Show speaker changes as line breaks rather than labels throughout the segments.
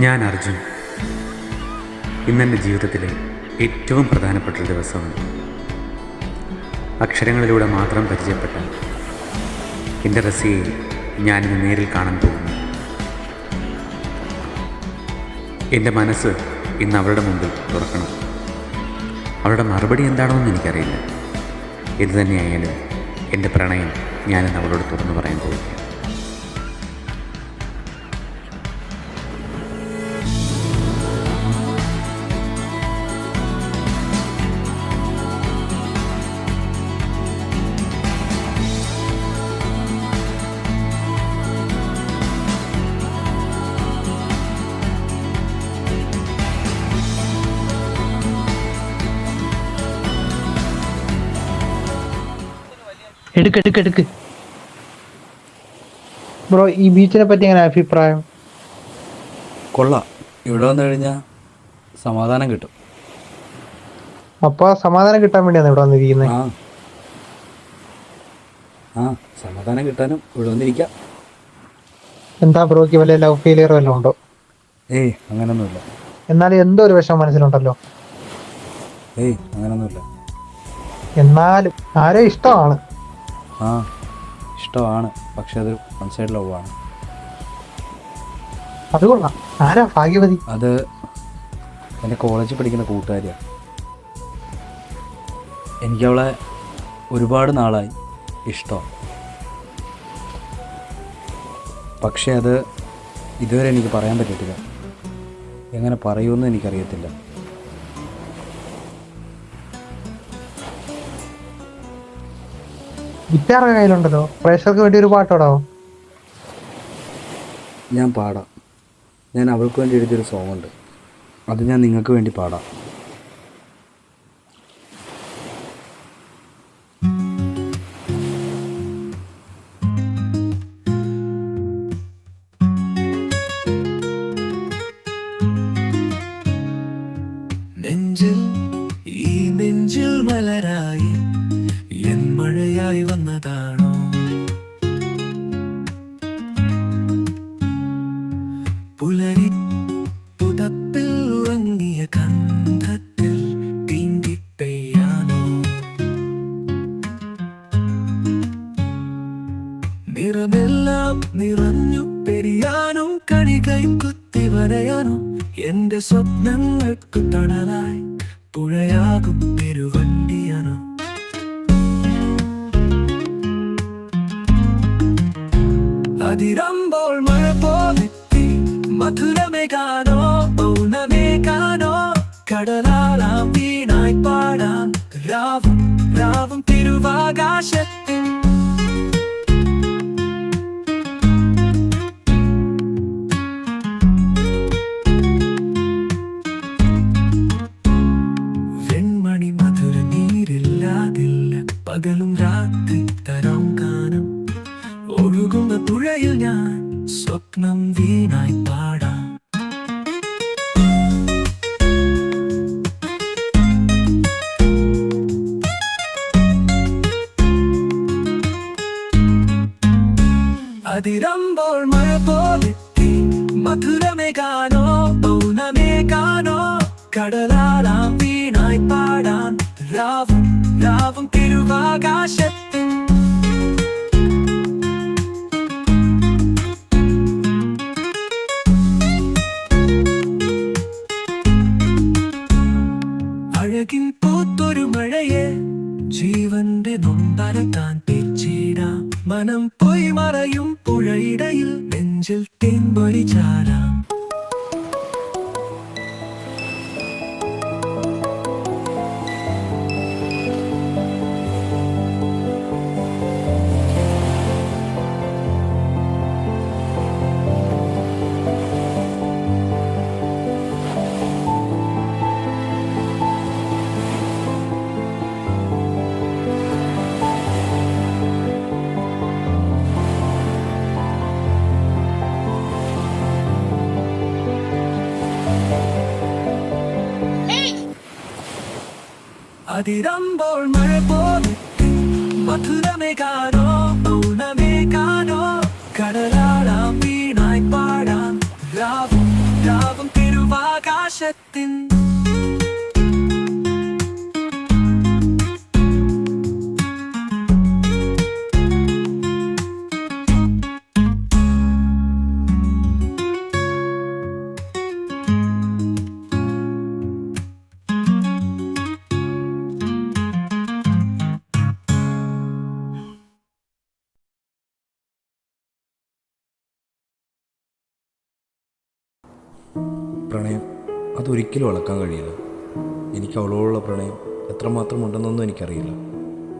ഞാൻ അർജുൻ. ഇന്നെൻ്റെ ജീവിതത്തിലെ ഏറ്റവും പ്രധാനപ്പെട്ടൊരു ദിവസമാണ്. അക്ഷരങ്ങളിലൂടെ മാത്രം പരിചയപ്പെട്ട എൻ്റെ റസിയെ ഞാനിന്ന് നേരിൽ കാണാൻ പോകുന്നു. എൻ്റെ മനസ്സ് ഇന്ന് അവളുടെ മുമ്പിൽ തുറക്കണം. അവളുടെ മറുപടി എന്താണെന്ന് എനിക്കറിയില്ല. ഇത് തന്നെയായാലും എൻ്റെ പ്രണയം ഞാനിന്ന് അവളോട് തുറന്നു പറയാൻ പോകുന്നു.
എടുക്ക് ബ്രോ, ഈ ബീച്ചിനെ പറ്റി എങ്ങനെ അഭിപ്രായം?
കൊള്ളാം. ഇവിടെ വന്നു കഴിഞ്ഞാൽ സമാധാനം കിട്ടും.
അപ്പൊ സമാധാനം കിട്ടാൻ വേണ്ടിയാണ് ഇവിടെ വന്നിരിക്കുന്നത്.
ആ സമാധാനം കിട്ടാനും ഇവിടെ വന്നിരിക്കാം.
എന്താ ബ്രോയ്ക്ക് വല്ല ലവ് ഫെയിലിയർ വല്ലതും ഉണ്ടോ?
ഏയ് അങ്ങനൊന്നുമില്ല.
എന്നാലും എന്തോ ഒരു വിഷമം മനസ്സിലുണ്ടല്ലോ.
ഏയ് അങ്ങനൊന്നുമില്ല.
എന്നാലും ആരോ ഇഷ്ടമാണ്.
ആ ഇഷ്ടമാണ്, പക്ഷെ അത് വൺ സൈഡ് ലവ് ആണ്.
അത് കൊള്ളാം. ആരാ ഭാഗ്യവതി?
അത് എൻ്റെ കോളേജിൽ പഠിക്കുന്ന കൂട്ടുകാരിയാണ്. എനിക്കവളെ ഒരുപാട് നാളായി ഇഷ്ടമാണ്. പക്ഷേ അത് ഇതുവരെ എനിക്ക് പറയാൻ പറ്റിയിട്ടില്ല. എങ്ങനെ പറയുമെന്ന് എനിക്കറിയത്തില്ല.
ഗിറ്റാറൊക്കെ കയ്യിലുണ്ടല്ലോ, പ്രേക്ഷകർക്ക് വേണ്ടി ഒരു പാട്ടോടാവോ?
ഞാൻ പാടാം. ഞാൻ അവൾക്ക് വേണ്ടി എഴുതിയൊരു സോങ് ഉണ്ട്, അത് ഞാൻ നിങ്ങൾക്ക് വേണ്ടി പാടാം.
നെഞ്ചിൽ മലരായി എൻ മഴയായി വന്നതാണോ? പുലരി പുതപ്പിൽ ഉറങ്ങിയ കന്ധത്തിൽ തീണ്ടിപ്പെയ്യാനോ? നിറമെല്ലാം നിറഞ്ഞു പെരിയാനും കണികയും കുത്തി വരയാനോ? എന്റെ സ്വപ്നങ്ങൾക്ക് തണലായി പുഴയാകും പെരുവണ്ടിയാനോ? അതിരമ്പോൾ മഴ പോലെത്തി മധുരമേകാനോ പൗർണമേകാനോ? കടലാലാം വീണായി പാടാൻ രാവും രാവും തിരുവാകാശത്തിൽ. വെൺമണി മധുര നീരില്ലാതില്ല, പകലും രാത്രി തരം ഗാനം. ഒഴുകുന്ന തുഴയിൽ ഞാൻ സ്വപ്നം വീണായി പാടാം. അതിരമ്പോൾ മഴ പോലെത്തി മധുരമേകാനോ പൗർണമേകാനോ? കടലാലാം വീണായി പാടാൻ രാവും രാവും തിരുവാകാശത്തിൽ. അഴകിൻ പൂത്തൊരു മഴയെ ജീവന്റെ നൊമ്പരത്താൻ പിച്ചിടാം. മനം പോയി മറയും പുഴയിടയിൽ നെഞ്ചിൽ തേൻപൊരി ചാരാം. അതിരമ്പോൾ മഴ പോലെ മധുരമേകാനോ മൗനമേകാനോ കടലാടാം വീണായി പാടാം രാവും രാവും തിരുവാകാശത്തിൻ
പ്രണയം അതൊരിക്കലും അളക്കാൻ കഴിയില്ല. എനിക്ക് അവളോടുള്ള പ്രണയം എത്രമാത്രം ഉണ്ടെന്നൊന്നും എനിക്കറിയില്ല.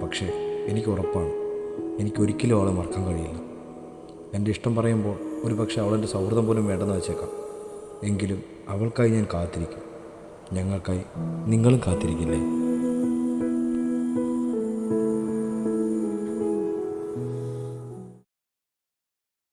പക്ഷേ എനിക്ക് ഉറപ്പാണ്, എനിക്കൊരിക്കലും അവളെ മറക്കാൻ കഴിയില്ല. എൻ്റെ ഇഷ്ടം പറയുമ്പോൾ ഒരു പക്ഷേ അവളെൻ്റെ സൗഹൃദം പോലും വേണ്ടെന്ന് വെച്ചേക്കാം. എങ്കിലും അവൾക്കായി ഞാൻ കാത്തിരിക്കും. ഞങ്ങൾക്കായി നിങ്ങളും കാത്തിരിക്കില്ലേ?